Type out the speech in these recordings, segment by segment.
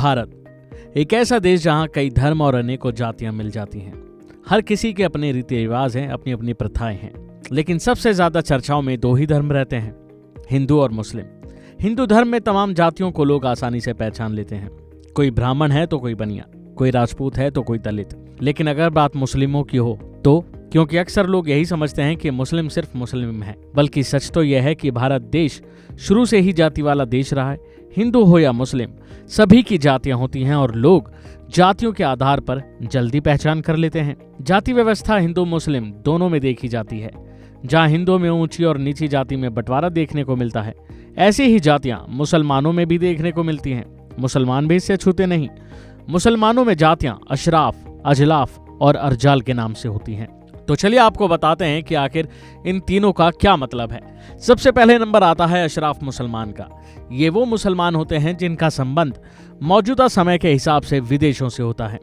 भारत एक ऐसा देश जहां कई धर्म और अनेकों जातियां मिल जाती हैं। हर किसी के अपने रीति रिवाज हैं, अपनी अपनी प्रथाएं हैं, लेकिन सबसे ज्यादा चर्चाओं में दो ही धर्म रहते हैं, हिंदू और मुस्लिम। हिंदू धर्म में तमाम जातियों को लोग आसानी से पहचान लेते हैं। कोई ब्राह्मण है तो कोई बनिया, कोई राजपूत है तो कोई दलित। लेकिन अगर बात मुस्लिमों की हो तो, क्योंकि अक्सर लोग यही समझते हैं कि मुस्लिम सिर्फ मुस्लिम है, बल्कि सच तो यह है कि भारत देश शुरू से ही जाति वाला देश रहा है। हिंदू हो या मुस्लिम, सभी की जातियां होती हैं और लोग जातियों के आधार पर जल्दी पहचान कर लेते हैं। जाति व्यवस्था हिंदू मुस्लिम दोनों में देखी जाती है। जहां हिंदुओं में ऊंची और नीची जाति में बंटवारा देखने को मिलता है, ऐसी ही जातियां मुसलमानों में भी देखने को मिलती हैं। मुसलमान भी इससे छूते नहीं। मुसलमानों में जातियां अशराफ, अजलाफ और अर्जाल के नाम से होती हैं। तो चलिए आपको बताते हैं कि आखिर इन तीनों का क्या मतलब है। सबसे पहले नंबर आता है अशराफ मुसलमान का। ये वो मुसलमान होते हैं जिनका संबंध मौजूदा समय के हिसाब से विदेशों से होता है।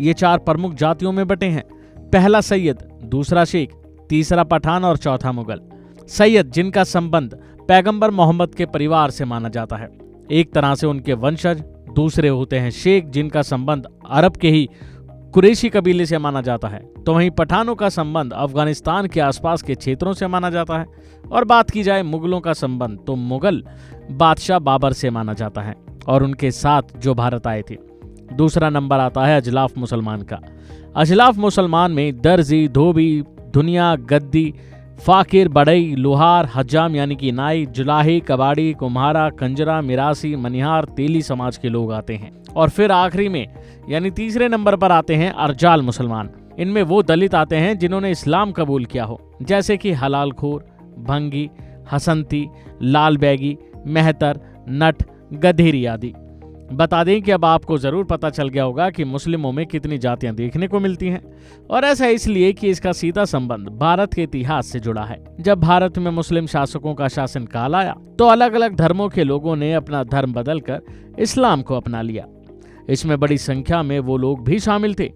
ये चार प्रमुख जातियों में बटे हैं। पहला सैयद, दूसरा शेख, तीसरा पठान और चौथा मुगल। सैयद जिनका संबंध पैगंबर मोहम्मद के परिवार से माना जाता है, एक तरह से उनके वंशज। दूसरे होते हैं शेख जिनका संबंध अरब के ही कुरैशी कबीले से माना जाता है। तो वहीं पठानों का संबंध अफगानिस्तान के आसपास के क्षेत्रों से माना जाता है। और बात की जाए मुगलों का संबंध, तो मुगल बादशाह बाबर से माना जाता है और उनके साथ जो भारत आए थे। दूसरा नंबर आता है अजलाफ मुसलमान का। अजलाफ मुसलमान में दर्जी, धोबी, दुनिया, गद्दी, फाकिर, बढ़ई, लोहार, हज्जाम यानी कि नाई, जुलाही, कबाड़ी, कुम्हारा, कंजरा, मिरासी, मनिहार, तेली समाज के लोग आते हैं। और फिर आखिरी में यानी तीसरे नंबर पर आते हैं अर्जाल मुसलमान। इनमें वो दलित आते हैं जिन्होंने इस्लाम कबूल किया हो, जैसे कि हलालखोर, भंगी, हसंती, लाल बैगी, मेहतर, नट, गधेरी आदि। बता दें कि अब आपको जरूर पता चल गया होगा कि मुस्लिमों में कितनी जातियां देखने को मिलती हैं। और ऐसा इसलिए कि इसका सीधा संबंध भारत के इतिहास से जुड़ा है। जब भारत में मुस्लिम शासकों का शासन काल आया तो अलग अलग धर्मों के लोगों ने अपना धर्म बदलकर इस्लाम को अपना लिया। इसमें बड़ी संख्या में वो लोग भी शामिल थे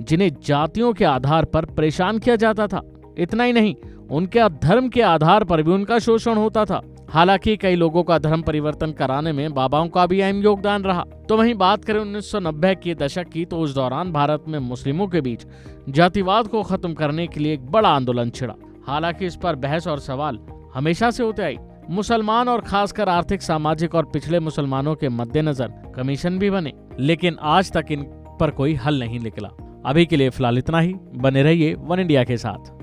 जिन्हें जातियों के आधार पर परेशान किया जाता था। इतना ही नहीं, उनके धर्म के आधार पर भी उनका शोषण होता था। हालांकि कई लोगों का धर्म परिवर्तन कराने में बाबाओं का भी अहम योगदान रहा। तो वहीं बात करें 1990 के दशक की, तो उस दौरान भारत में मुस्लिमों के बीच जातिवाद को खत्म करने के लिए एक बड़ा आंदोलन छिड़ा। हालांकि इस पर बहस और सवाल हमेशा से होते आई। मुसलमान और खासकर आर्थिक, सामाजिक और पिछड़े मुसलमानों के मद्देनजर कमीशन भी बने, लेकिन आज तक इन पर कोई हल नहीं निकला। अभी के लिए फिलहाल इतना ही। बने रहिए वन इंडिया के साथ।